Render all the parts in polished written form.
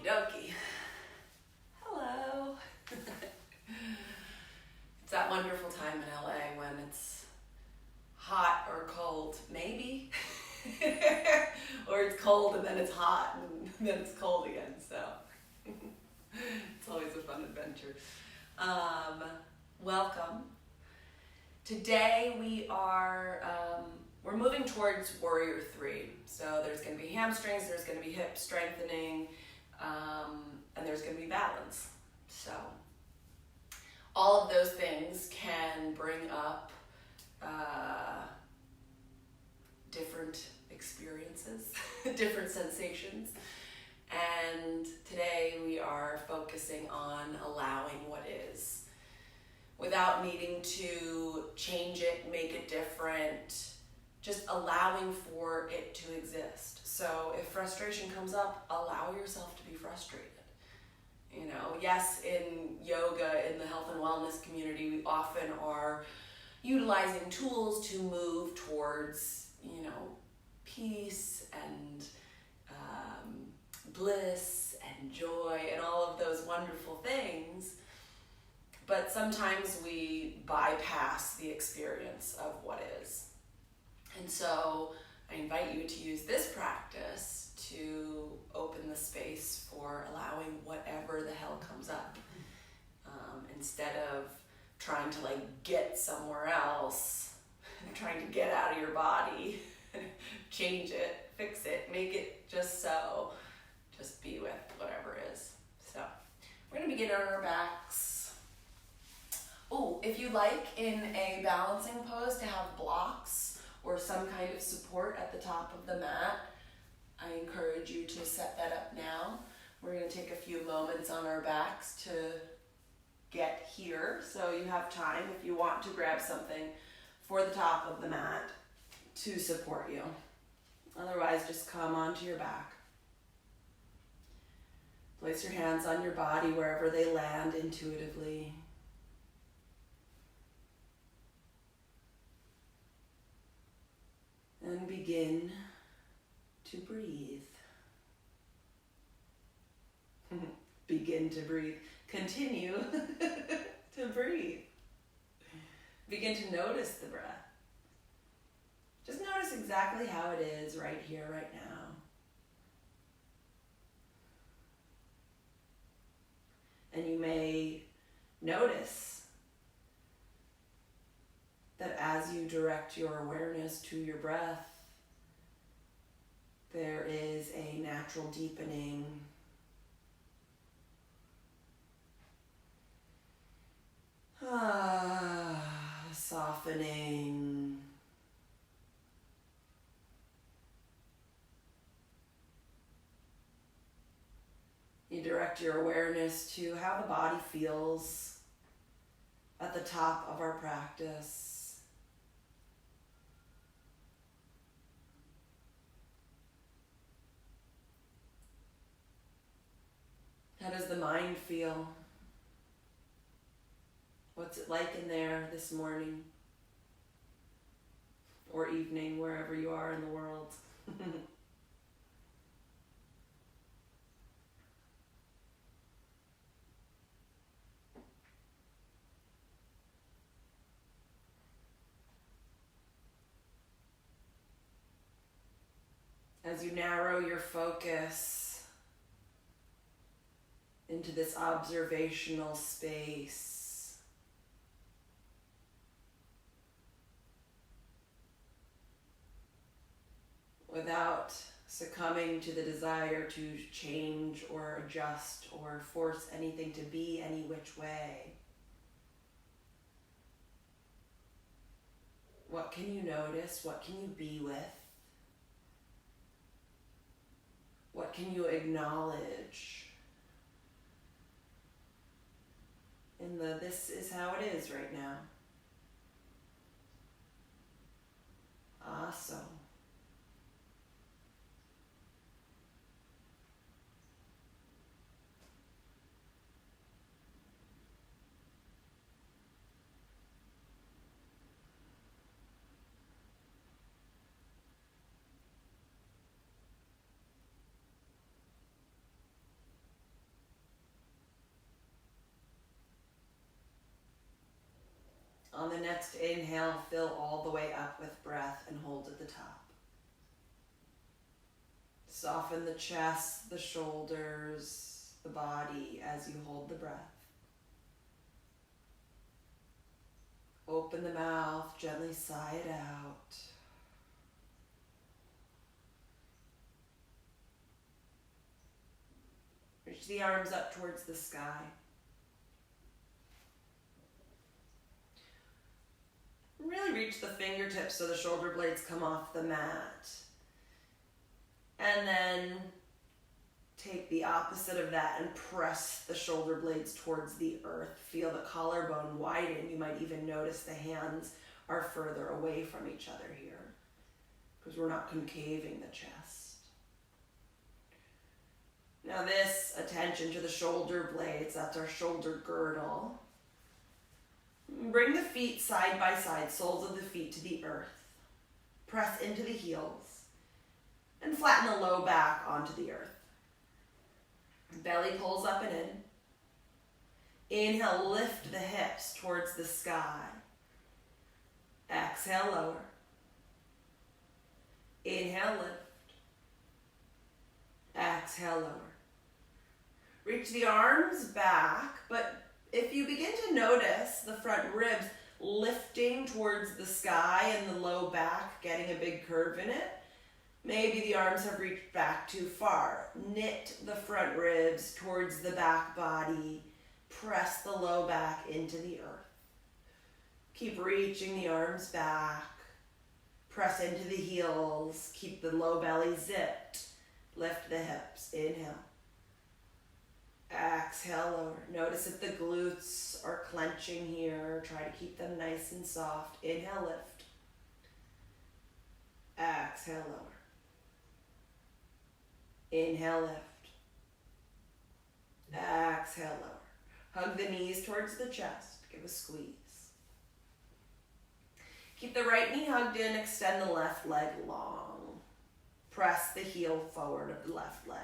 Okie dokie. Hello. It's that wonderful time in LA when it's hot or cold, maybe. Or it's cold and then it's hot and then it's cold again, so it's always a fun adventure. Welcome. Today we're moving towards Warrior 3. So there's going to be hamstrings, there's going to be hip strengthening, and there's going to be balance. So all of those things can bring up different experiences, different sensations. And today we are focusing on allowing what is, without needing to change it, make it different, just allowing for it to exist. So if frustration comes up, allow yourself to be frustrated. You know, yes, in yoga, in the health and wellness community, we often are utilizing tools to move towards, peace and bliss and joy and all of those wonderful things. But sometimes we bypass the experience of what is. And so I invite you to use this practice to open the space for allowing whatever the hell comes up. Instead of trying to get somewhere else, trying to get out of your body, change it, fix it, make it just so. Just be with whatever is. So we're going to begin on our backs. Oh, if you like in a balancing pose to have blocks or some kind of support at the top of the mat, I encourage you to set that up now. We're going to take a few moments on our backs to get here, so you have time if you want to grab something for the top of the mat to support you. Otherwise, just come onto your back. Place your hands on your body wherever they land intuitively. And begin to breathe. Begin to breathe. Continue to breathe. Begin to notice the breath. Just notice exactly how it is right here, right now. And you may notice that as you direct your awareness to your breath, there is a natural deepening, softening, you direct your awareness to how the body feels at the top of our practice. How does the mind feel? What's it like in there this morning or evening, wherever you are in the world? As you narrow your focus into this observational space, without succumbing to the desire to change or adjust or force anything to be any which way, what can you notice? What can you be with? What can you acknowledge in the this is how it is right now? Awesome. On the next inhale, fill all the way up with breath and hold at the top. Soften the chest, the shoulders, the body as you hold the breath. Open the mouth, gently sigh it out. Reach the arms up towards the sky. Really reach the fingertips so the shoulder blades come off the mat. And then take the opposite of that and press the shoulder blades towards the earth. Feel the collarbone widen. You might even notice the hands are further away from each other here because we're not concaving the chest. Now this attention to the shoulder blades, that's our shoulder girdle. Bring the feet side by side, soles of the feet to the earth. Press into the heels and flatten the low back onto the earth. Belly pulls up and in. Inhale, lift the hips towards the sky. Exhale, lower. Inhale, lift. Exhale, lower. Reach the arms back, but if you begin to notice the front ribs lifting towards the sky and the low back getting a big curve in it, maybe the arms have reached back too far. Knit the front ribs towards the back body. Press the low back into the earth. Keep reaching the arms back. Press into the heels. Keep the low belly zipped. Lift the hips. Inhale. Exhale, lower. Notice if the glutes are clenching here. Try to keep them nice and soft. Inhale, lift. Exhale, lower. Inhale, lift. Exhale, lower. Hug the knees towards the chest. Give a squeeze. Keep the right knee hugged in. Extend the left leg long. Press the heel forward of the left leg.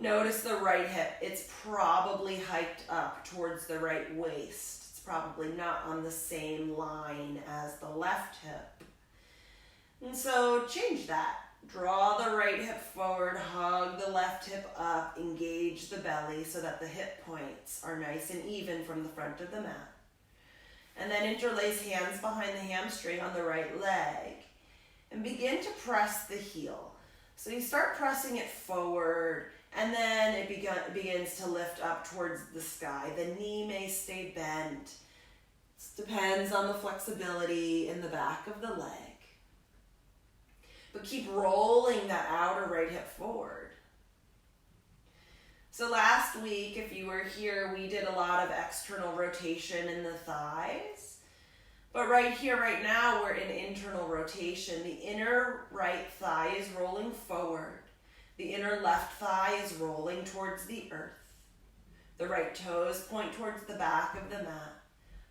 Notice the right hip. It's probably hiked up towards the right waist. It's probably not on the same line as the left hip. And so change that. Draw the right hip forward, hug the left hip up, engage the belly so that the hip points are nice and even from the front of the mat. And then interlace hands behind the hamstring on the right leg and begin to press the heel. So you start pressing it forward and then it begins to lift up towards the sky. The knee may stay bent. It depends on the flexibility in the back of the leg. But keep rolling that outer right hip forward. So last week, if you were here, we did a lot of external rotation in the thighs. But right here, right now, we're in internal rotation. The inner right thigh is rolling forward. The inner left thigh is rolling towards the earth. The right toes point towards the back of the mat.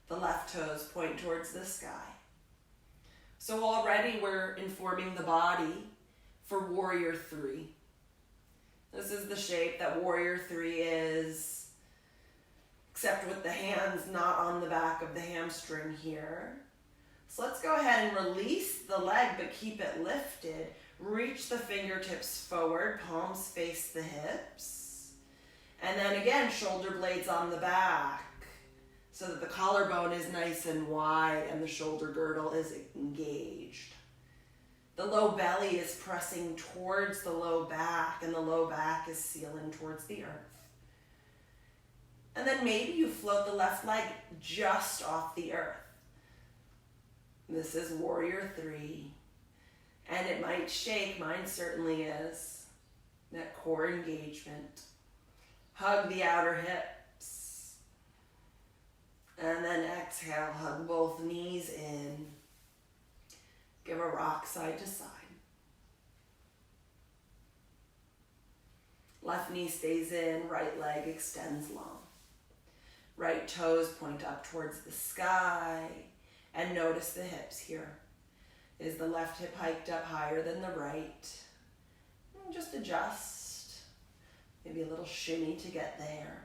The left toes point towards the sky. So already we're informing the body for Warrior 3. This is the shape that Warrior 3 is, except with the hands not on the back of the hamstring here. So let's go ahead and release the leg, but keep it lifted. Reach the fingertips forward, palms face the hips. And then again, shoulder blades on the back, so that the collarbone is nice and wide and the shoulder girdle is engaged. The low belly is pressing towards the low back and the low back is sealing towards the earth. And then maybe you float the left leg just off the earth. This is Warrior 3. And it might shake, mine certainly is. That core engagement. Hug the outer hips. And then exhale, hug both knees in. Give a rock side to side. Left knee stays in, right leg extends long. Right toes point up towards the sky. And notice the hips here. Is the left hip hiked up higher than the right? And just adjust. Maybe a little shimmy to get there.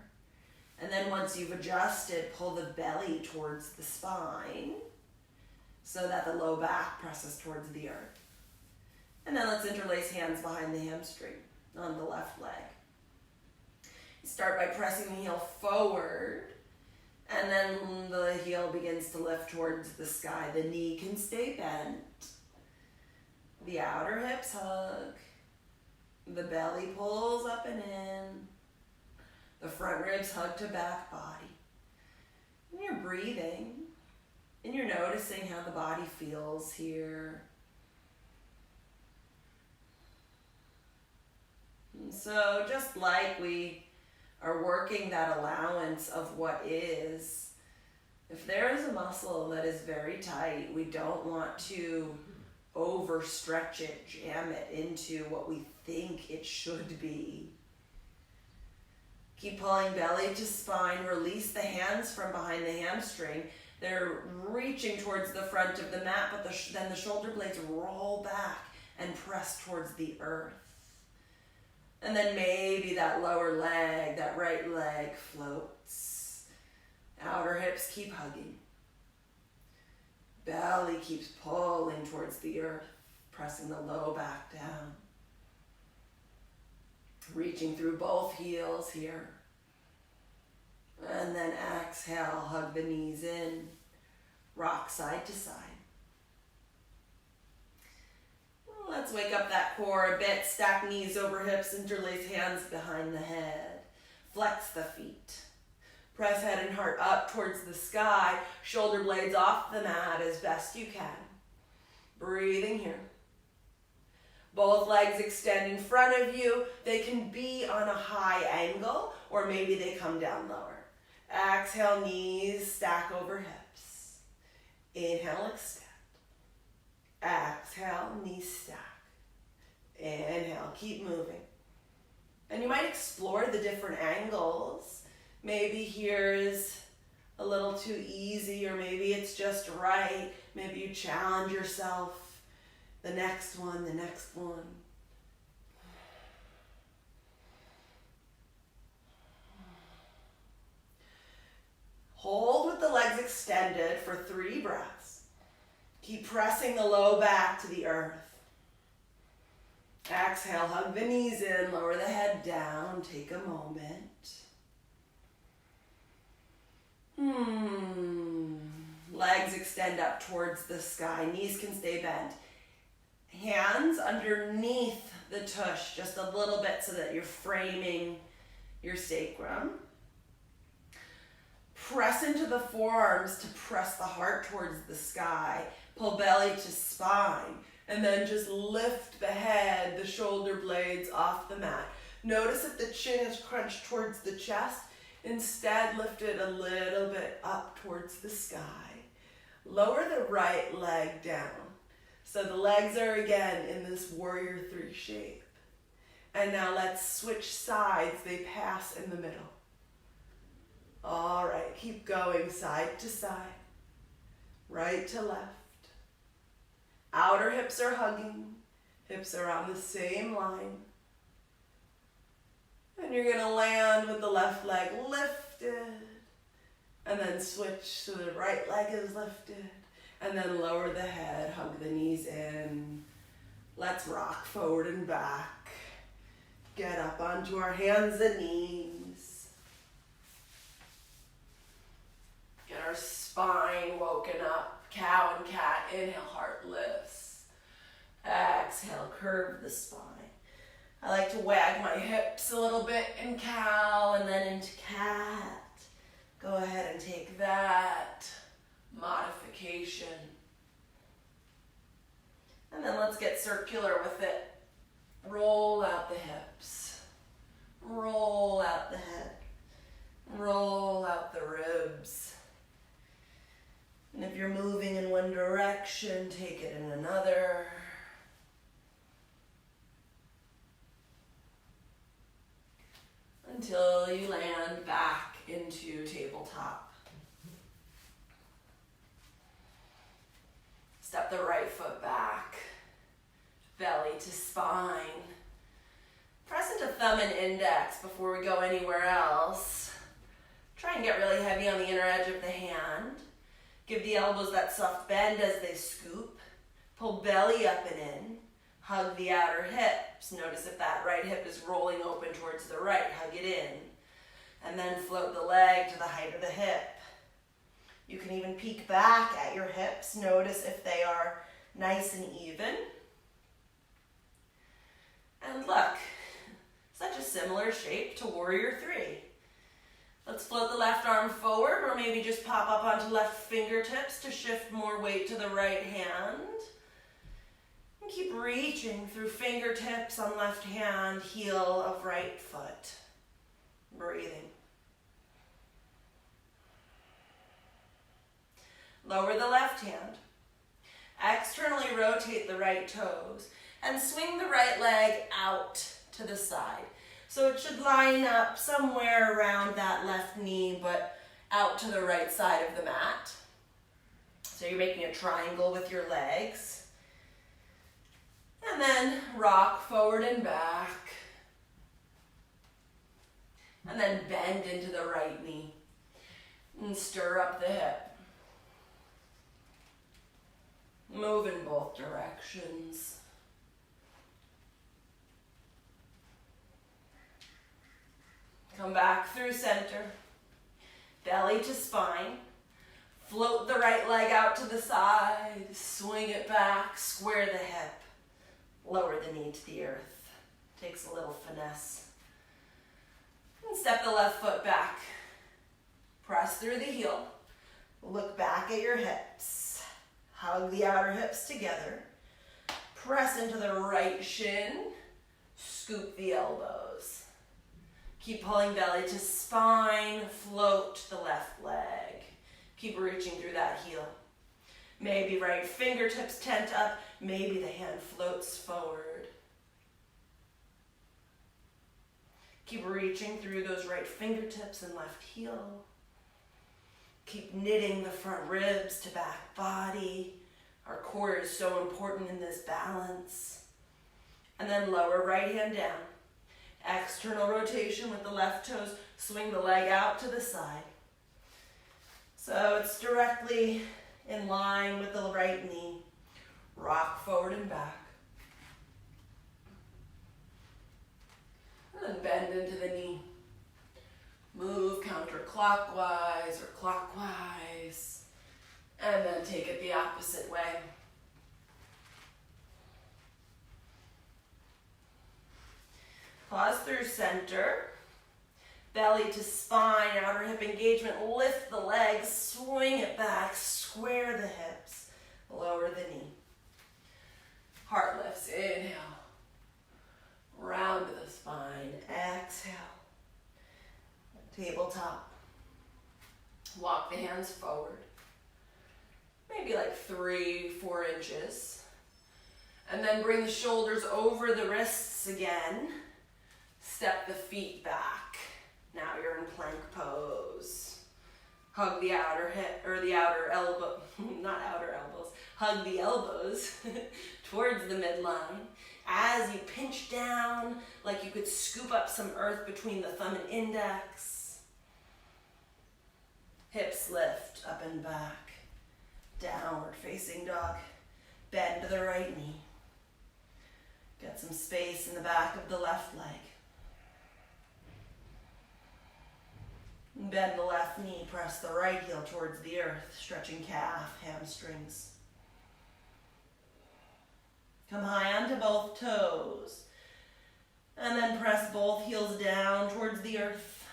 And then once you've adjusted, pull the belly towards the spine so that the low back presses towards the earth. And then let's interlace hands behind the hamstring on the left leg. Start by pressing the heel forward, and then the heel begins to lift towards the sky. The knee can stay bent. The outer hips hug. The belly pulls up and in. The front ribs hug to back body. And you're breathing, and you're noticing how the body feels here. And so just like we are working that allowance of what is, if there is a muscle that is very tight, we don't want to overstretch it, jam it into what we think it should be. Keep pulling belly to spine. Release the hands from behind the hamstring. They're reaching towards the front of the mat, but then the shoulder blades roll back and press towards the earth. And then maybe that lower leg, that right leg floats. Outer hips keep hugging. Belly keeps pulling towards the earth, pressing the low back down. Reaching through both heels here. And then exhale, hug the knees in. Rock side to side. Let's wake up that core a bit. Stack knees over hips, interlace hands behind the head. Flex the feet. Press head and heart up towards the sky. Shoulder blades off the mat as best you can. Breathing here. Both legs extend in front of you. They can be on a high angle, or maybe they come down lower. Exhale, knees stack over hips. Inhale, extend. Exhale, knees stack. Inhale, keep moving. And you might explore the different angles. Maybe here is a little too easy, or maybe it's just right. Maybe you challenge yourself. The next one, the next one. Hold with the legs extended for 3 breaths. Keep pressing the low back to the earth. Exhale, hug the knees in, lower the head down, take a moment. Legs extend up towards the sky, knees can stay bent. Hands underneath the tush, just a little bit so that you're framing your sacrum. Press into the forearms to press the heart towards the sky. Pull belly to spine. And then just lift the head, the shoulder blades off the mat. Notice if the chin is crunched towards the chest. Instead, lift it a little bit up towards the sky. Lower the right leg down. So the legs are again in this warrior 3 shape. And now let's switch sides. They pass in the middle. All right, keep going side to side. Right to left. Outer hips are hugging. Hips are on the same line. And you're going to land with the left leg lifted. And then switch so the right leg is lifted. And then lower the head, hug the knees in. Let's rock forward and back. Get up onto our hands and knees. Get our spine woken up. Cow and cat. Inhale, heart lifts. Exhale, curve the spine. I like to wag my hips a little bit in cow and then into cat. Go ahead and take that modification. And then let's get circular with it. Roll out the hips. Roll out the head. Roll out the ribs. And if you're moving in one direction, take it in another. Until you land back into tabletop. Step the right foot back, belly to spine. Press into thumb and index before we go anywhere else. Try and get really heavy on the inner edge of the hand. Give the elbows that soft bend as they scoop. Pull belly up and in. Hug the outer hips. Notice if that right hip is rolling open towards the right, hug it in. And then float the leg to the height of the hip. You can even peek back at your hips. Notice if they are nice and even. And look, such a similar shape to Warrior 3. Let's float the left arm forward, or maybe just pop up onto left fingertips to shift more weight to the right hand. And keep reaching through fingertips on left hand, heel of right foot. Breathing. Lower the left hand. Externally rotate the right toes and swing the right leg out to the side. So it should line up somewhere around that left knee, but out to the right side of the mat. So you're making a triangle with your legs. And then rock forward and back. And then bend into the right knee. And stir up the hip. Move in both directions. Come back through center. Belly to spine. Float the right leg out to the side. Swing it back. Square the hip. Lower the knee to the earth. Takes a little finesse. And step the left foot back. Press through the heel. Look back at your hips. Hug the outer hips together. Press into the right shin. Scoop the elbows. Keep pulling belly to spine. Float the left leg. Keep reaching through that heel. Maybe right fingertips tent up. Maybe the hand floats forward. Keep reaching through those right fingertips and left heel. Keep knitting the front ribs to back body. Our core is so important in this balance. And then lower right hand down. External rotation with the left toes. Swing the leg out to the side. So it's directly in line with the right knee. Rock forward and back. And then bend into the knee. Move counterclockwise or clockwise. And then take it the opposite way. Pause through center. Belly to spine, outer hip engagement. Lift the legs, swing it back, square the hips, lower the knee. Heart lifts, inhale. Round the spine, exhale. Tabletop. Walk the hands forward. Maybe like 3-4 inches. And then bring the shoulders over the wrists again. Step the feet back. Now you're in plank pose. Hug the outer hip, or the outer elbow, not outer elbows. Hug the elbows towards the midline. As you pinch down, like you could scoop up some earth between the thumb and index. Hips lift up and back. Downward facing dog. Bend to the right knee. Get some space in the back of the left leg. Bend the left knee, press the right heel towards the earth, stretching calf, hamstrings. Come high onto both toes. And then press both heels down towards the earth.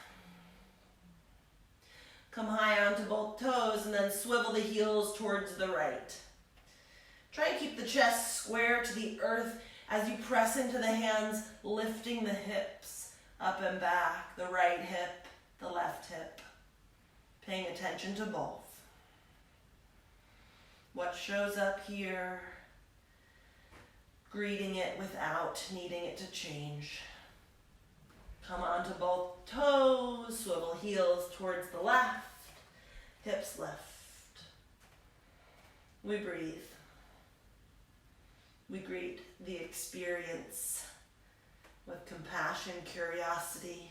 Come high onto both toes and then swivel the heels towards the right. Try and keep the chest square to the earth as you press into the hands, lifting the hips up and back, the right hip, the left hip. Paying attention to both. What shows up here, greeting it without needing it to change. Come onto both toes, swivel heels towards the left, hips lift. We breathe. We greet the experience with compassion, curiosity.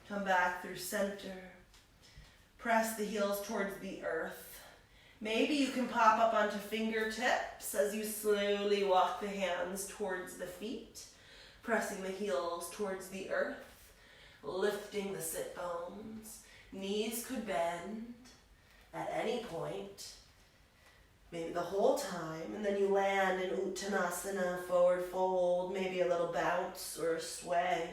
Come back through center. Press the heels towards the earth. Maybe you can pop up onto fingertips as you slowly walk the hands towards the feet, pressing the heels towards the earth, lifting the sit bones. Knees could bend at any point, maybe the whole time, and then you land in Uttanasana, forward fold, maybe a little bounce or a sway.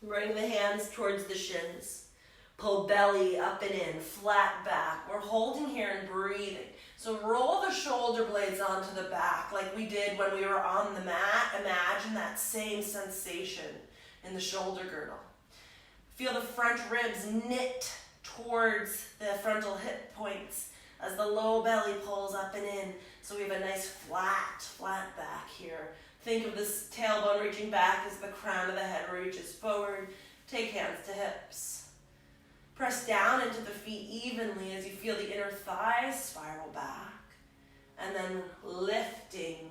Bring the hands towards the shins. Pull belly up and in, flat back. We're holding here and breathing. So roll the shoulder blades onto the back like we did when we were on the mat. Imagine that same sensation in the shoulder girdle. Feel the front ribs knit towards the frontal hip points as the low belly pulls up and in. So we have a nice flat back here. Think of this tailbone reaching back as the crown of the head reaches forward. Take hands to hips. Press down into the feet evenly as you feel the inner thighs spiral back. And then lifting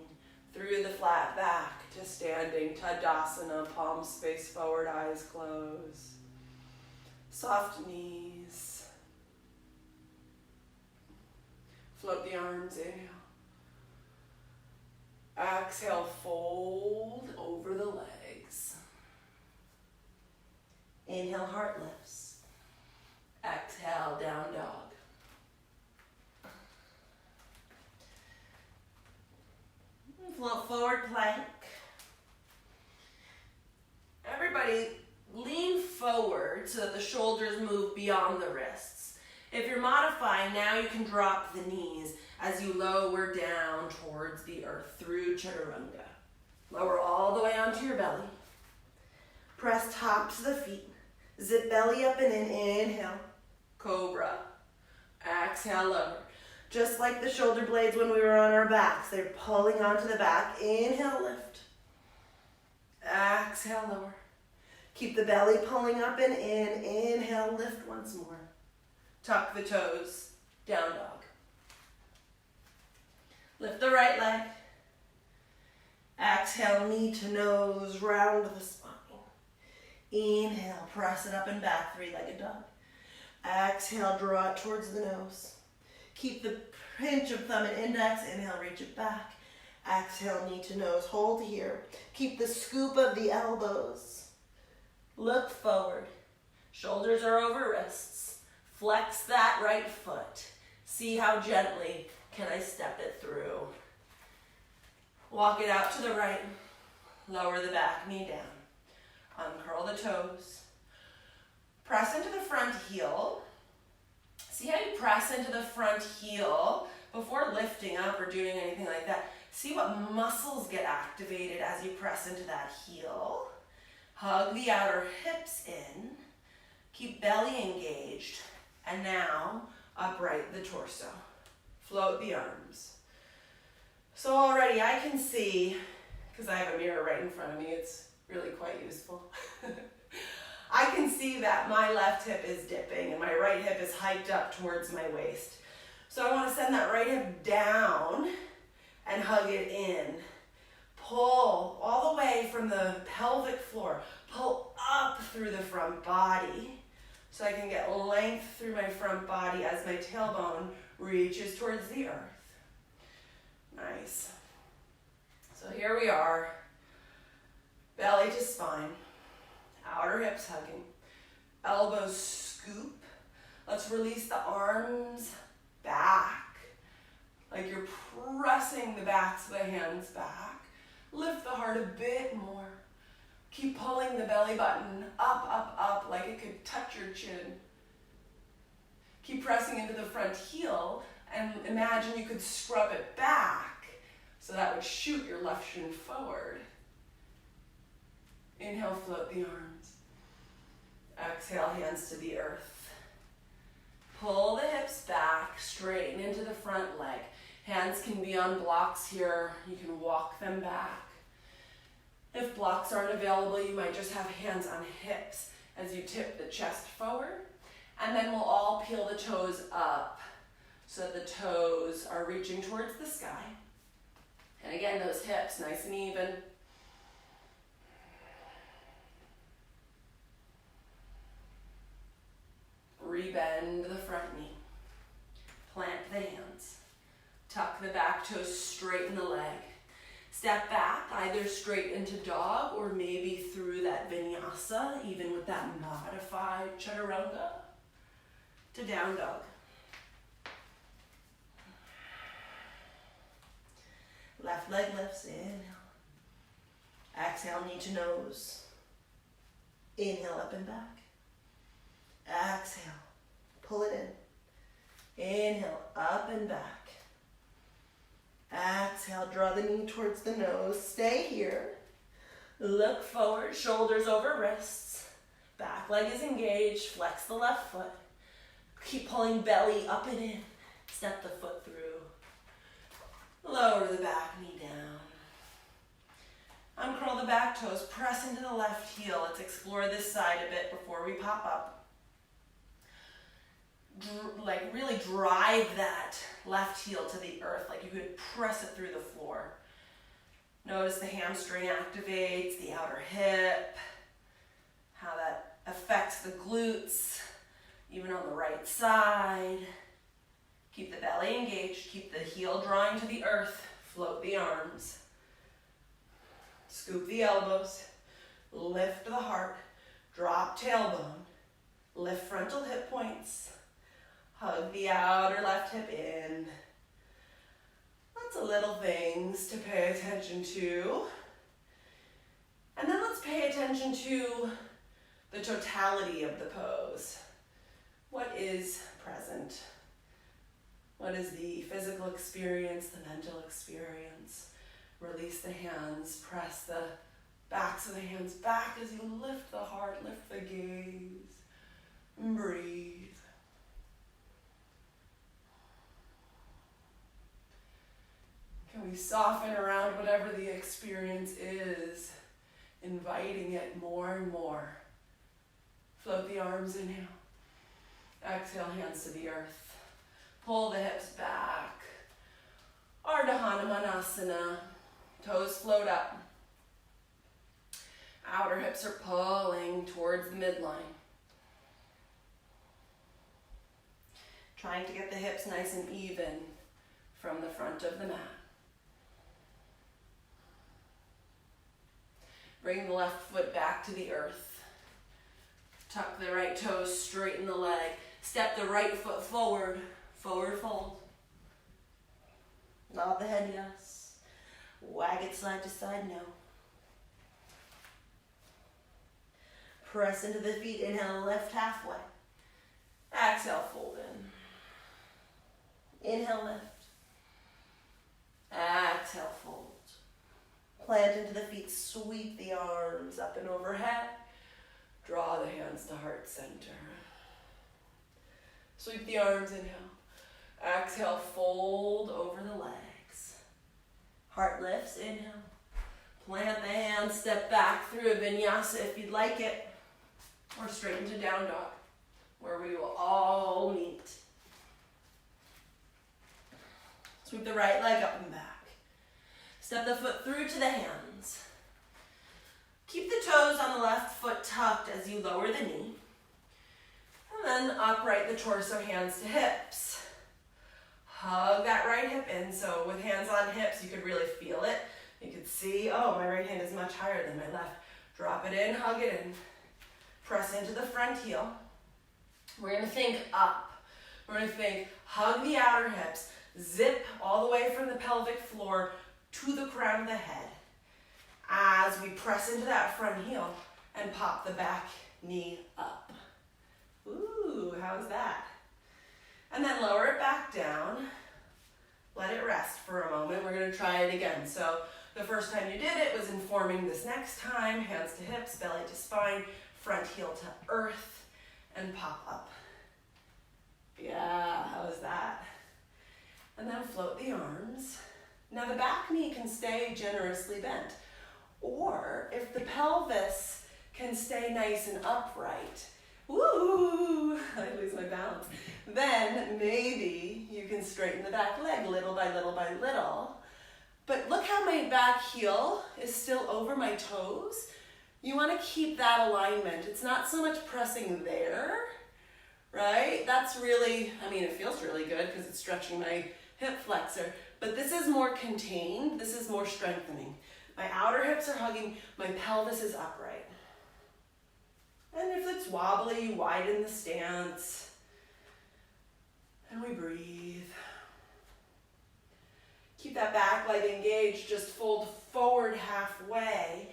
through the flat back to standing Tadasana, palms face forward, eyes closed. Soft knees. Float the arms, inhale. Exhale, fold over the legs. Inhale, heart lifts. Exhale, down dog. Float forward, plank. Everybody lean forward so that the shoulders move beyond the wrists. If you're modifying, now you can drop the knees as you lower down towards the earth through Chaturanga. Lower all the way onto your belly. Press tops of the feet. Zip belly up and in. Inhale. Cobra. Exhale, lower. Just like the shoulder blades when we were on our backs. They're pulling onto the back. Inhale, lift. Exhale, lower. Keep the belly pulling up and in. Inhale, lift once more. Tuck the toes. Down dog. Lift the right leg. Exhale, knee to nose, round the spine. Inhale, press it up and back, three-legged dog. Exhale, draw it towards the nose. Keep the pinch of thumb and index. Inhale, reach it back. Exhale, knee to nose, hold here. Keep the scoop of the elbows. Look forward. Shoulders are over wrists. Flex that right foot. See how gently can I step it through. Walk it out to the right. Lower the back knee down. Uncurl the toes. Press into the front heel. See how you press into the front heel before lifting up or doing anything like that. See what muscles get activated as you press into that heel. Hug the outer hips in. Keep belly engaged. And now, upright the torso. Float the arms. So already I can see, because I have a mirror right in front of me, it's really quite useful. I can see that my left hip is dipping and my right hip is hiked up towards my waist. So I want to send that right hip down and hug it in. Pull all the way from the pelvic floor. Pull up through the front body so I can get length through my front body as my tailbone reaches towards the earth. Nice. So here we are. Belly to spine. Outer hips hugging. Elbows scoop. Let's release the arms back. Like you're pressing the backs of the hands back. Lift the heart a bit more. Keep pulling the belly button up like it could touch your chin. Keep pressing into the front heel and imagine you could scrub it back so that would shoot your left shin forward. Inhale, float the arms. Exhale, hands to the earth. Pull the hips back, straighten into the front leg. Hands can be on blocks here. You can walk them back. If blocks aren't available, you might just have hands on hips as you tip the chest forward. And then we'll all peel the toes up so the toes are reaching towards the sky. And again, those hips nice and even. Rebend the front knee. Plant the hands. Tuck the back toes, straighten the leg. Step back, either straight into dog or maybe through that vinyasa, even with that modified chaturanga, to down dog. Left leg lifts, inhale. Exhale, knee to nose. Inhale, up and back. Exhale, pull it in. Inhale, up and back. Exhale, draw the knee towards the nose. Stay here. Look forward, shoulders over wrists. Back leg is engaged. Flex the left foot. Keep pulling belly up and in. Step the foot through. Lower the back knee down. Uncurl the back toes. Press into the left heel. Let's explore this side a bit before we pop up. Like really drive that left heel to the earth, like you could press it through the floor. Notice the hamstring activates, the outer hip, how that affects the glutes, even on the right side. Keep the belly engaged, keep the heel drawing to the earth, float the arms. Scoop the elbows, lift the heart, drop tailbone, lift frontal hip points. Hug the outer left hip in. Lots of little things to pay attention to. And then let's pay attention to the totality of the pose. What is present? What is the physical experience, the mental experience? Release the hands, press the backs of the hands back as you lift the heart, lift the gaze, and breathe. Can we soften around whatever the experience is, inviting it more and more. Float the arms, inhale. Exhale, hands to the earth. Pull the hips back. Ardha Hanumanasana. Toes float up. Outer hips are pulling towards the midline. Trying to get the hips nice and even from the front of the mat. Bring the left foot back to the earth. Tuck the right toes, straighten the leg. Step the right foot forward, forward fold. Nod the head, yes. Wag it side to side, no. Press into the feet, inhale, lift halfway. Exhale, fold in. Inhale, lift. Exhale, fold. Plant into the feet, sweep the arms up and overhead. Draw the hands to heart center. Sweep the arms, inhale. Exhale, fold over the legs. Heart lifts, inhale. Plant the hands, step back through a vinyasa if you'd like it. Or straight into down dog, where we will all meet. Sweep the right leg up and back. Step the foot through to the hands. Keep the toes on the left foot tucked as you lower the knee. And then upright the torso, hands to hips. Hug that right hip in. So with hands on hips, you could really feel it. You could see, oh, my right hand is much higher than my left. Drop it in, hug it in. Press into the front heel. We're gonna think up. We're gonna think, hug the outer hips, zip all the way from the pelvic floor to the crown of the head as we press into that front heel and pop the back knee up. Ooh, how's that? And then lower it back down. Let it rest for a moment. We're gonna try it again. So the first time you did it was informing this next time. Hands to hips, belly to spine, front heel to earth, and pop up. Yeah, how was that? And then float the arms. Now the back knee can stay generously bent. Or if the pelvis can stay nice and upright, woo, I lose my balance, then maybe you can straighten the back leg little by little by little But look how my back heel is still over my toes. You want to keep that alignment. It's not so much pressing there, right? That's really, I mean, it feels really good because it's stretching my hip flexor, but this is more contained. This is more strengthening. My outer hips are hugging, my pelvis is upright. And if it's wobbly, you widen the stance. And we breathe. Keep that back leg engaged, just fold forward halfway.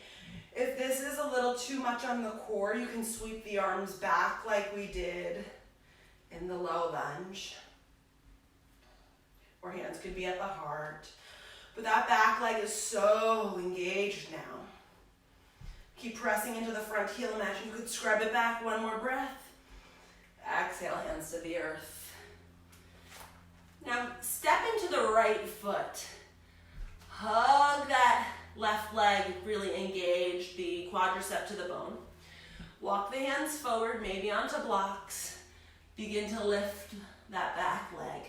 If this is a little too much on the core, you can sweep the arms back like we did in the low lunge. Or hands could be at the heart. But that back leg is so engaged now. Keep pressing into the front heel. Imagine you could scrub it back. One more breath. Exhale, hands to the earth. Now step into the right foot. Hug that left leg, really engage the quadricep to the bone. Walk the hands forward, maybe onto blocks. Begin to lift that back leg.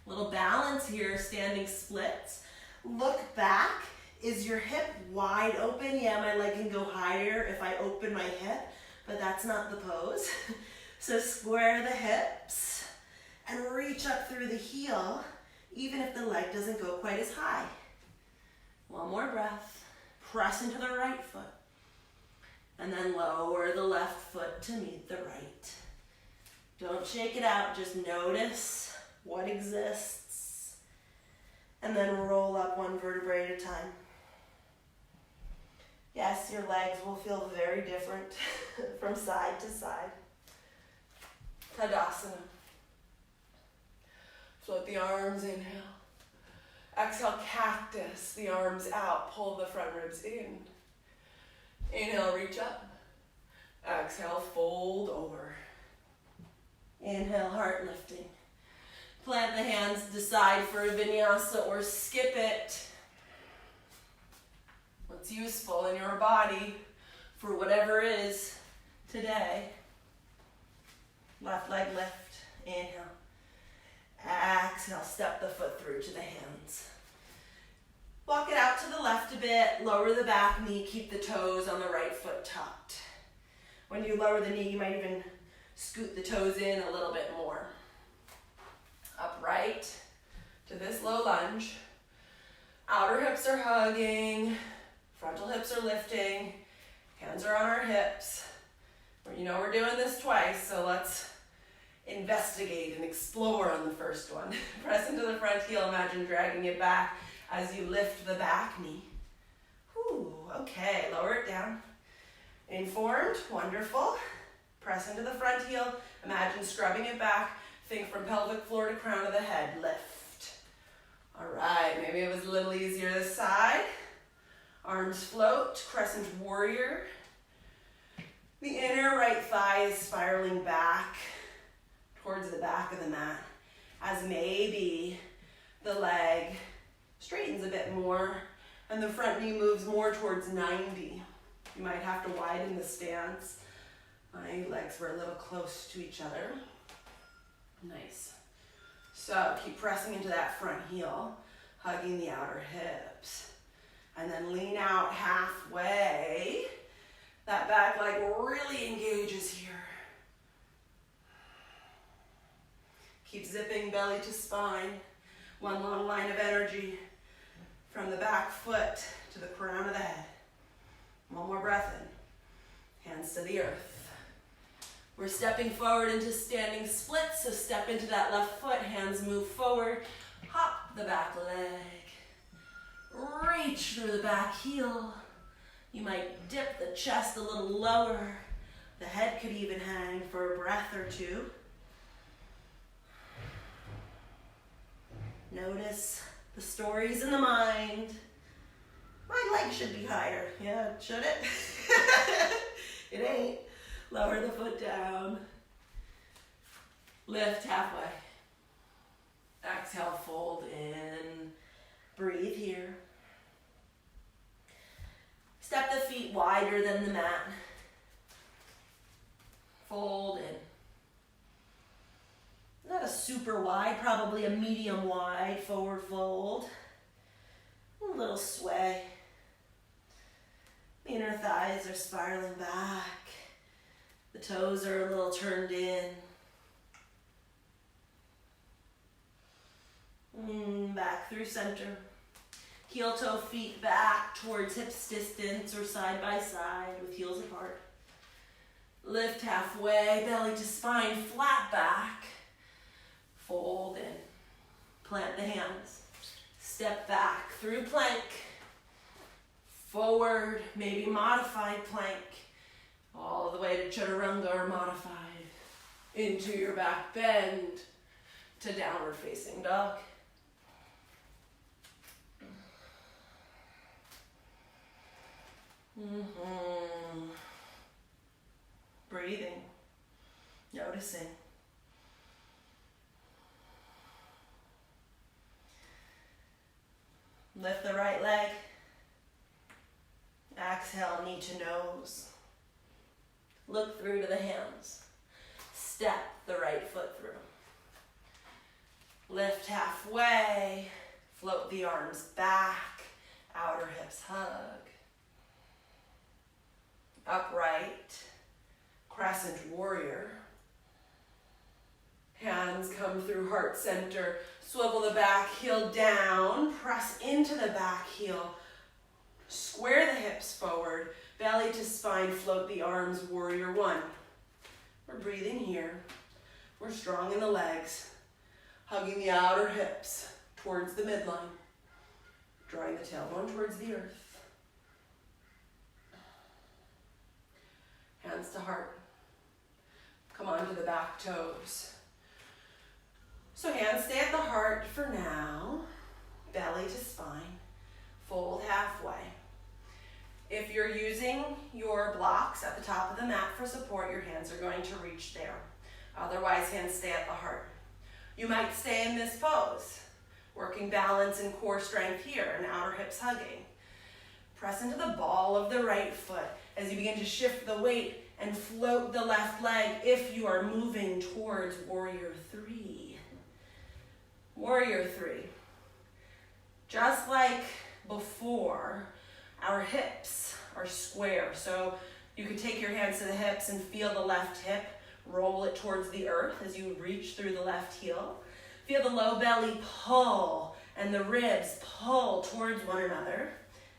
A little balance here, standing splits. Look back. Is your hip wide open? Yeah, my leg can go higher if I open my hip, but that's not the pose. So square the hips and reach up through the heel, even if the leg doesn't go quite as high. One more breath. Press into the right foot. And then lower the left foot to meet the right. Don't shake it out, just notice what exists. And then roll up one vertebrae at a time. Yes, your legs will feel very different from side to side. Tadasana. Float the arms, inhale. Exhale, cactus, the arms out, pull the front ribs in. Inhale, reach up. Exhale, fold over. Inhale, heart lifting. Plant the hands, decide for a vinyasa or skip it. What's useful in your body for whatever is today. Left leg lift, inhale. Exhale, step the foot through to the hands. Walk it out to the left a bit, lower the back knee, keep the toes on the right foot tucked. When you lower the knee, you might even scoot the toes in a little bit more. Upright to this low lunge. Outer hips are hugging, frontal hips are lifting, hands are on our hips. You know we're doing this twice, so let's investigate and explore on the first one. Press into the front heel, imagine dragging it back as you lift the back knee. Whew, okay, lower it down. Informed, wonderful. Press into the front heel, imagine scrubbing it back. Think from pelvic floor to crown of the head, lift. All right, maybe it was a little easier this side. Arms float, crescent warrior. The inner right thigh is spiraling back towards the back of the mat as maybe the leg straightens a bit more and the front knee moves more towards 90. You might have to widen the stance. My legs were a little close to each other. Nice. So keep pressing into that front heel, hugging the outer hips. And then lean out halfway. That back leg really engages here. Keep zipping belly to spine. One long line of energy from the back foot to the crown of the head. One more breath in. Hands to the earth. We're stepping forward into standing splits, so step into that left foot, hands move forward, hop the back leg, reach through the back heel. You might dip the chest a little lower. The head could even hang for a breath or two. Notice the stories in the mind. My leg should be higher. Yeah, should it? It ain't. Lower the foot down. Lift halfway. Exhale, fold in. Breathe here. Step the feet wider than the mat. Fold in. Not a super wide, probably a medium wide forward fold. little sway. The inner thighs are spiraling back. The toes are a little turned in. Back through center. Heel toe feet back towards hips distance or side by side with heels apart. Lift halfway, belly to spine, flat back. Fold in. Plant the hands. Step back through plank. Forward, maybe modified plank. All the way to chaturanga or modified. Into your back bend to downward facing dog. Breathing, noticing. Lift the right leg. Exhale, knee to nose. Look through to the hands. Step the right foot through. Lift halfway. Float the arms back. Outer hips hug. Upright. Crescent warrior. Hands come through heart center. Swivel the back heel down. Press into the back heel. Square the hips forward. Belly to spine. Float the arms. Warrior one. We're breathing here. We're strong in the legs. Hugging the outer hips towards the midline. Drawing the tailbone towards the earth. Hands to heart. Come onto the back toes. So hands stay at the heart for now. Belly to spine. Fold halfway. If you're using your blocks at the top of the mat for support, your hands are going to reach there. Otherwise, hands stay at the heart. You might stay in this pose, working balance and core strength here and outer hips hugging. Press into the ball of the right foot as you begin to shift the weight and float the left leg if you are moving towards warrior three. Warrior three. Just like before, our hips are square. So you could take your hands to the hips and feel the left hip, roll it towards the earth as you reach through the left heel. Feel the low belly pull and the ribs pull towards one another.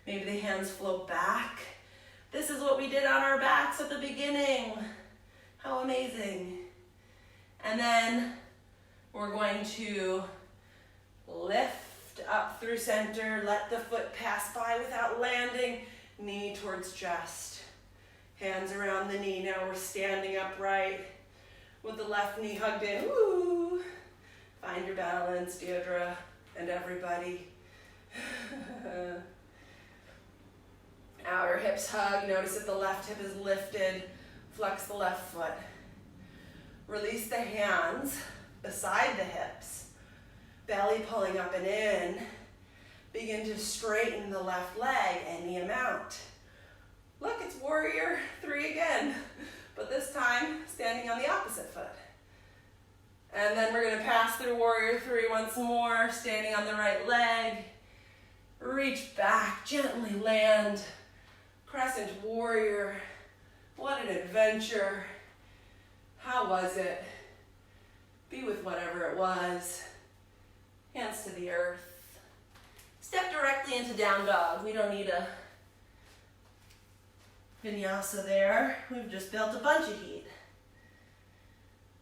Maybe the hands float back. This is what we did on our backs at the beginning. How amazing. And then we're going to lift up through center. Let the foot pass by without landing. Knee towards chest. Hands around the knee. Now we're standing upright with the left knee hugged in. Woo! Find your balance, Deirdre, and everybody. Outer hips hug. Notice that the left hip is lifted. Flex the left foot. Release the hands beside the hips. Belly pulling up and in. Begin to straighten the left leg any amount. Look, it's warrior three again, but this time standing on the opposite foot. And then we're going to pass through warrior three once more, standing on the right leg. Reach back, gently land. Crescent warrior. What an adventure. How was it? Be with whatever it was. Hands to the earth. Step directly into down dog. We don't need a vinyasa there. We've just built a bunch of heat.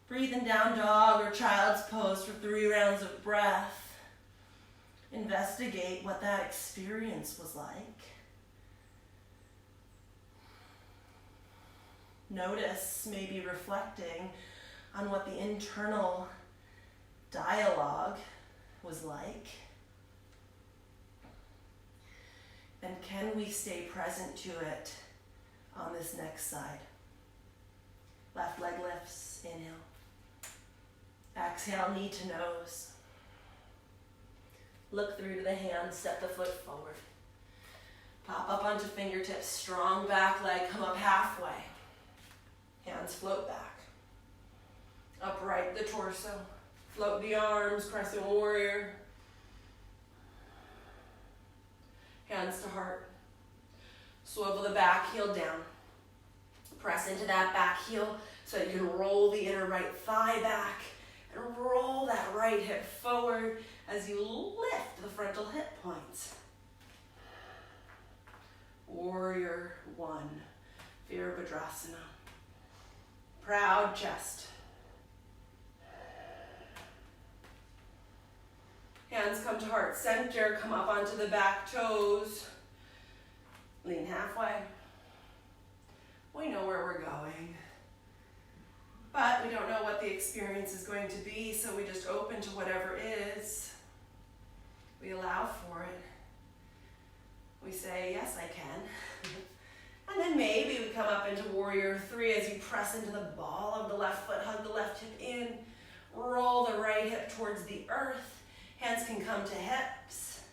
Breathe in down dog or child's pose for 3 rounds of breath. Investigate what that experience was like. Notice, maybe reflecting on what the internal dialogue was like. And can we stay present to it on this next side? Left leg lifts, inhale. Exhale, knee to nose. Look through to the hands, step the foot forward. Pop up onto fingertips, strong back leg, come up halfway. Hands float back. Upright the torso. Float the arms, crescent warrior. hands to heart. Swivel the back heel down. Press into that back heel so that you can roll the inner right thigh back and roll that right hip forward as you lift the frontal hip points. Warrior one, Virabhadrasana. Proud chest. Hands come to heart center, come up onto the back toes. Lean halfway. We know where we're going, but we don't know what the experience is going to be, so we just open to whatever is. We allow for it. We say, yes, I can. And then maybe we come up into warrior three as you press into the ball of the left foot, hug the left hip in, roll the right hip towards the earth. Hands can come to hips,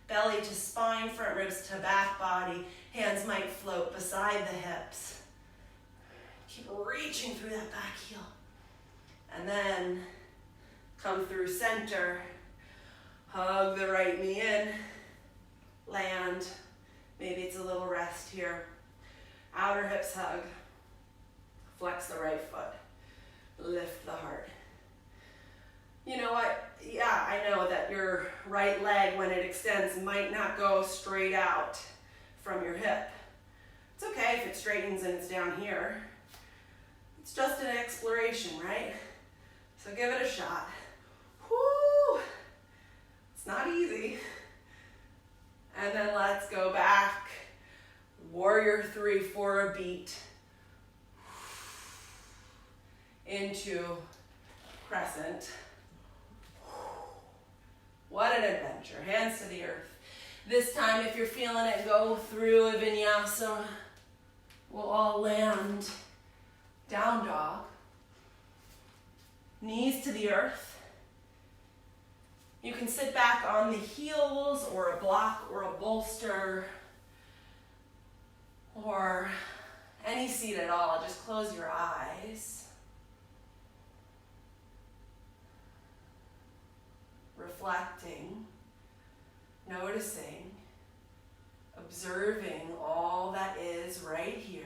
belly to spine, front ribs to back body. Hands might float beside the hips. Keep reaching through that back heel. And then come through center. Hug the right knee in. Land. Maybe it's a little rest here. Outer hips hug. Flex the right foot. Lift the heart. You know what? Yeah, I know that your right leg, when it extends, might not go straight out from your hip. It's okay if it straightens and it's down here. It's just an exploration, right? So give it a shot. Whoo! It's not easy. And then let's go back. Warrior three for a beat. Into crescent. What an adventure. Hands to the earth. This time, if you're feeling it, go through a vinyasa. We'll all land. Down dog. Knees to the earth. You can sit back on the heels or a block or a bolster or any seat at all. Just close your eyes. Reflecting, noticing, observing all that is right here.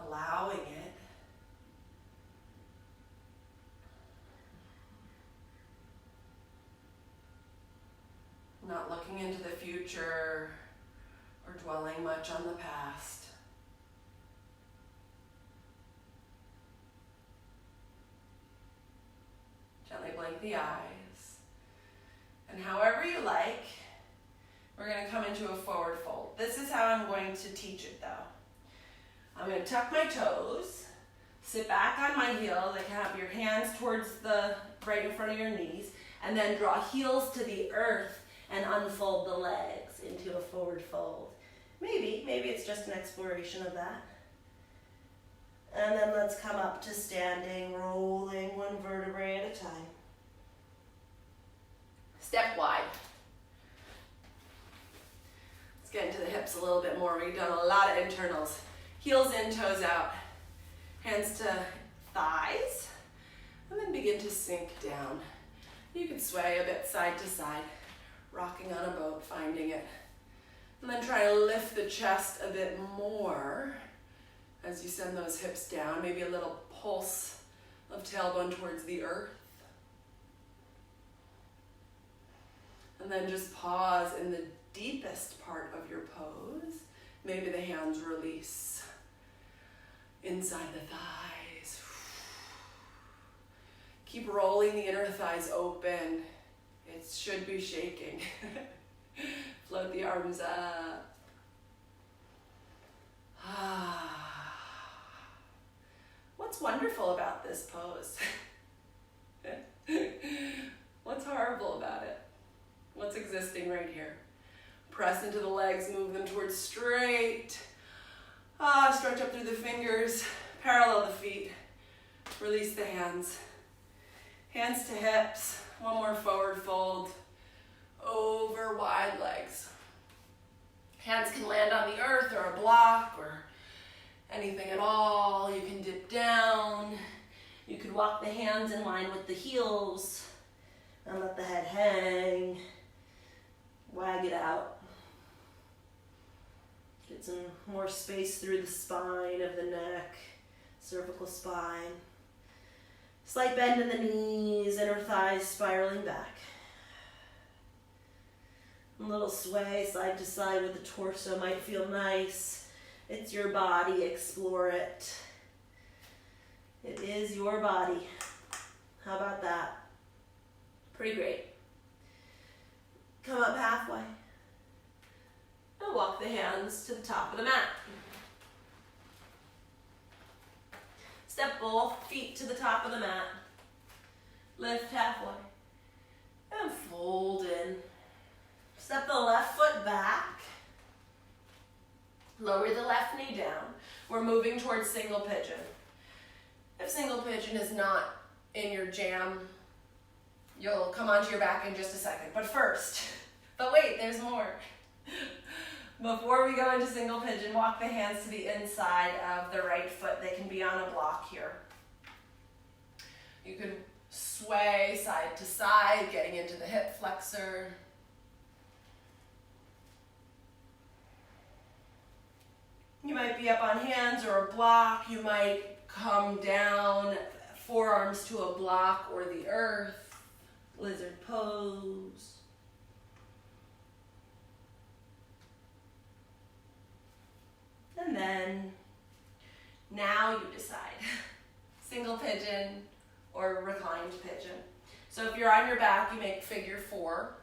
Allowing it. Not looking into the future or dwelling much on the past. Gently blink the eyes. And however you like, we're going to come into a forward fold. This is how I'm going to teach it though. I'm going to tuck my toes, sit back on my heels, like have your hands towards the right in front of your knees, and then draw heels to the earth and unfold the legs into a forward fold. Maybe it's just an exploration of that. And then let's come up to standing, rolling one vertebrae at a time. Step wide. Let's get into the hips a little bit more. We've done a lot of internals. Heels in, toes out. Hands to thighs. And then begin to sink down. You can sway a bit side to side, rocking on a boat, finding it. And then try to lift the chest a bit more as you send those hips down. Maybe a little pulse of tailbone towards the earth. And then just pause in the deepest part of your pose. Maybe the hands release inside the thighs. Keep rolling the inner thighs open. It should be shaking. Float the arms up. What's wonderful about this pose? What's horrible about it? What's existing right here? Press into the legs, move them towards straight. Stretch up through the fingers, parallel the feet. Release the hands. Hands to hips. One more forward fold. Over wide legs. Hands can land on the earth or a block or anything at all. You can dip down. You could walk the hands in line with the heels and let the head hang. Wag it out. Get some more space through the spine of the neck, cervical spine. Slight bend in the knees, inner thighs spiraling back. A little sway side to side with the torso might feel nice. It's your body, explore it. It is your body. How about that? Pretty great. Come up halfway. And walk the hands to the top of the mat. Step both feet to the top of the mat. Lift halfway. And fold in. Step the left foot back. Lower the left knee down. We're moving towards single pigeon. If single pigeon is not in your jam, you'll come onto your back in just a second. But wait, there's more. Before we go into single pigeon, walk the hands to the inside of the right foot. They can be on a block here. You can sway side to side, getting into the hip flexor. You might be up on hands or a block. You might come down, forearms to a block or the earth. Lizard pose. And then, now you decide, single pigeon or reclined pigeon. So if you're on your back, you make figure 4.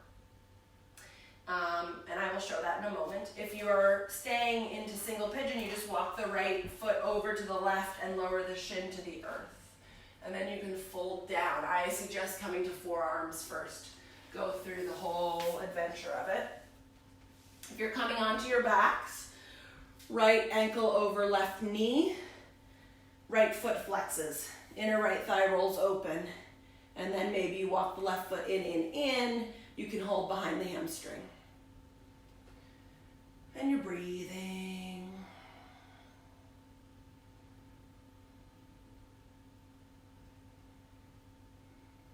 And I will show that in a moment. If you're staying into single pigeon, you just walk the right foot over to the left and lower the shin to the earth. And then you can fold down. I suggest coming to forearms first. Go through the whole adventure of it. If you're coming onto your backs, right ankle over left knee, right foot flexes, inner right thigh rolls open, and then maybe you walk the left foot in. You can hold behind the hamstring. And you're breathing.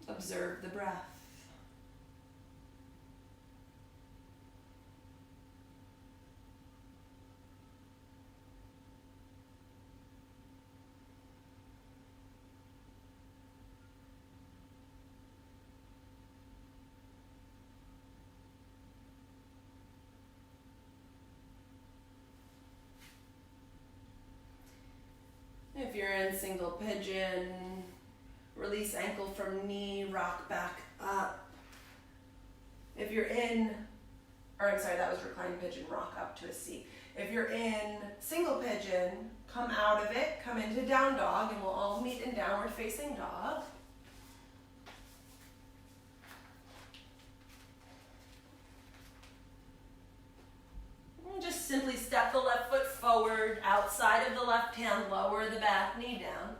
Observe the breath. If you're in single pigeon, release ankle from knee, rock back up. If you're that was reclined pigeon, rock up to a seat. If you're in single pigeon, come out of it, come into down dog, and we'll all meet in downward facing dog. And just simply step the left foot forward, outside of the left hand, lower the back knee down.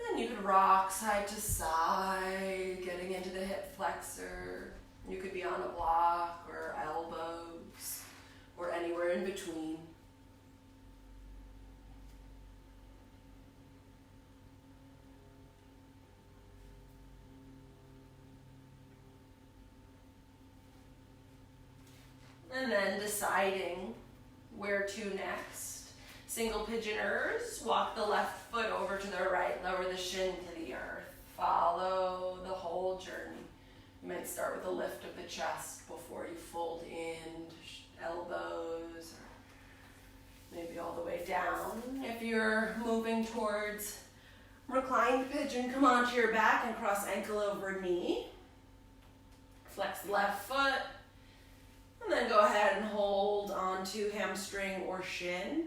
And you could rock side to side, getting into the hip flexor. You could be on a block or elbows or anywhere in between. And then deciding where to next. Single pigeoners, walk the left foot over to the right, lower the shin to the earth. Follow the whole journey. You might start with a lift of the chest before you fold in, elbows, or maybe all the way down. If you're moving towards reclined pigeon, come onto your back and cross ankle over knee. Flex the left foot. And then go ahead and hold onto hamstring or shin.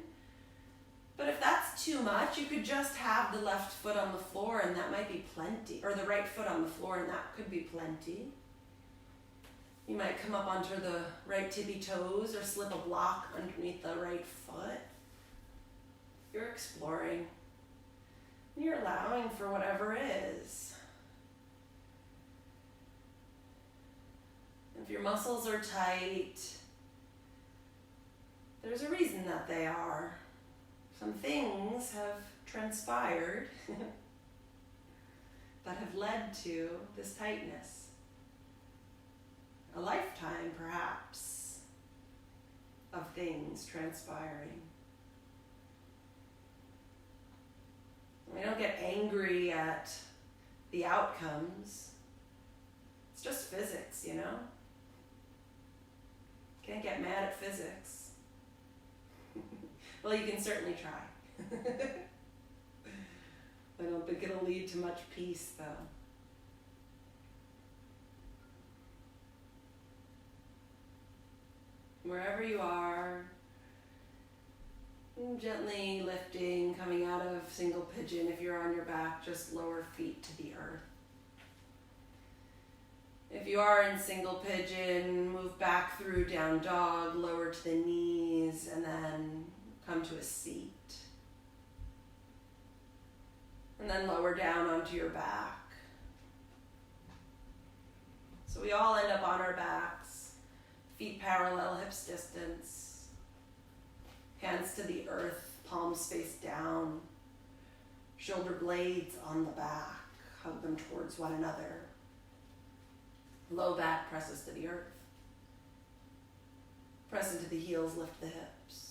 But if that's too much, you could just have the left foot on the floor and that might be plenty. Or the right foot on the floor and that could be plenty. You might come up onto the right tippy toes or slip a block underneath the right foot. You're exploring. You're allowing for whatever is. If your muscles are tight, there's a reason that they are. Some things have transpired that have led to this tightness. A lifetime, perhaps, of things transpiring. We don't get angry at the outcomes. It's just physics, you know? Can't get mad at physics. Well, you can certainly try. I don't think it'll lead to much peace, though. Wherever you are, gently lifting, coming out of single pigeon. If you're on your back, just lower feet to the earth. If you are in single pigeon, move back through down dog, lower to the knees, and then come to a seat. And then lower down onto your back. So we all end up on our backs, feet parallel, hips distance, hands to the earth, palms face down, shoulder blades on the back, hug them towards one another. Low back presses to the earth. Press into the heels, lift the hips.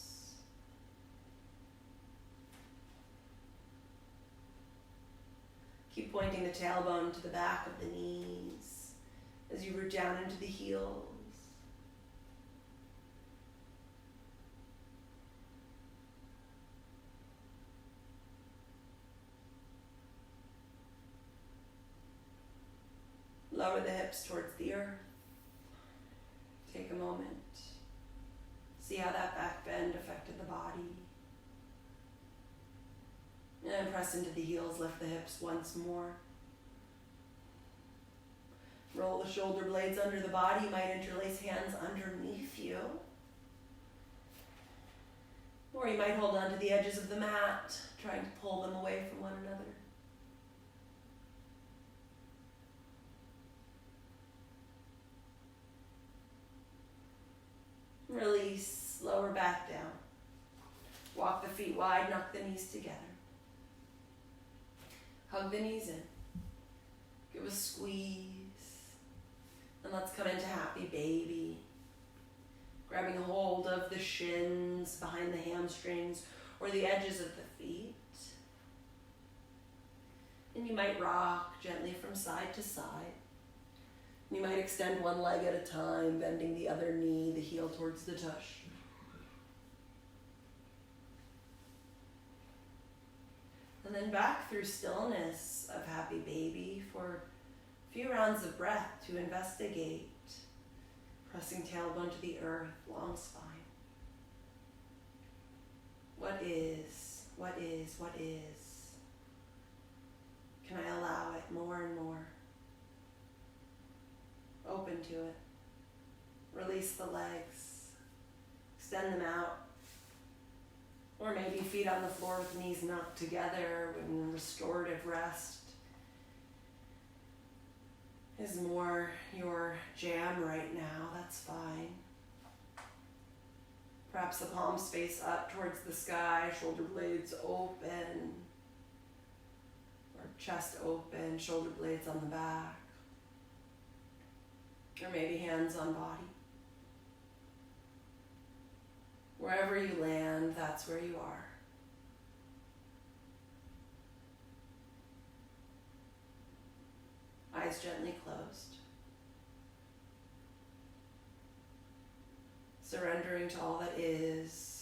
Keep pointing the tailbone to the back of the knees as you root down into the heels. Lower the hips towards the earth. Take a moment. See how that back bend affected the body. And press into the heels, lift the hips once more. Roll the shoulder blades under the body. You might interlace hands underneath you. Or you might hold onto the edges of the mat, trying to pull them away from one another. Release, lower back down. Walk the feet wide, knock the knees together. Hug the knees in. Give a squeeze. And let's come into happy baby. Grabbing a hold of the shins behind the hamstrings or the edges of the feet. And you might rock gently from side to side. You might extend one leg at a time, bending the other knee, the heel towards the tush. And then back through stillness of happy baby for a few rounds of breath to investigate. Pressing tailbone to the earth, long spine. What is? What is? What is? Can I allow it more and more? Open to it. Release the legs. Extend them out. Or maybe feet on the floor with knees knocked together in restorative rest is more your jam right now. That's fine. Perhaps the palms face up towards the sky, shoulder blades open, or chest open, shoulder blades on the back. Or maybe hands on body. Wherever you land, that's where you are. Eyes gently closed. Surrendering to all that is.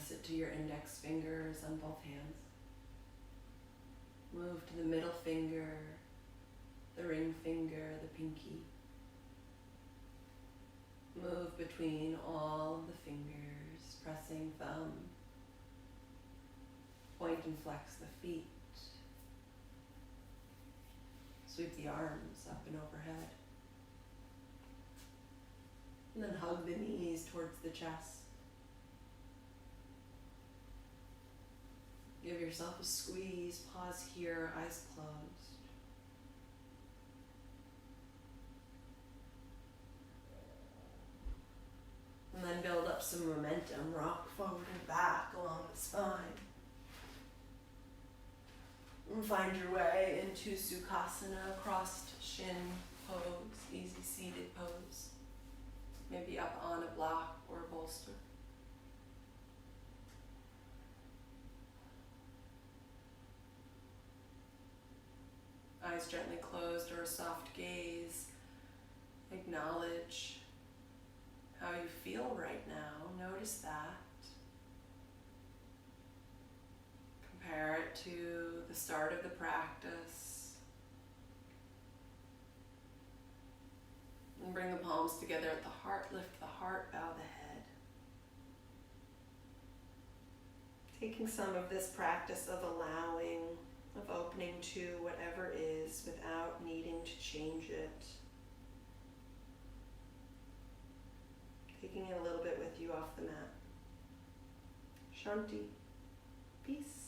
Press it to your index fingers on both hands. Move to the middle finger, the ring finger, the pinky. Move between all of the fingers, pressing thumb. Point and flex the feet. Sweep the arms up and overhead. And then hug the knees towards the chest. Give yourself a squeeze, pause here, eyes closed. And then build up some momentum, rock forward and back along the spine. And find your way into Sukhasana, crossed shin pose, easy seated pose. Maybe up on a block or a bolster. Eyes gently closed or a soft gaze. Acknowledge how you feel right now. Notice that. Compare it to the start of the practice. And bring the palms together at the heart. Lift the heart, bow the head. Taking some of this practice of allowing, of opening to whatever is without needing to change it. Taking it a little bit with you off the mat. Shanti. Peace.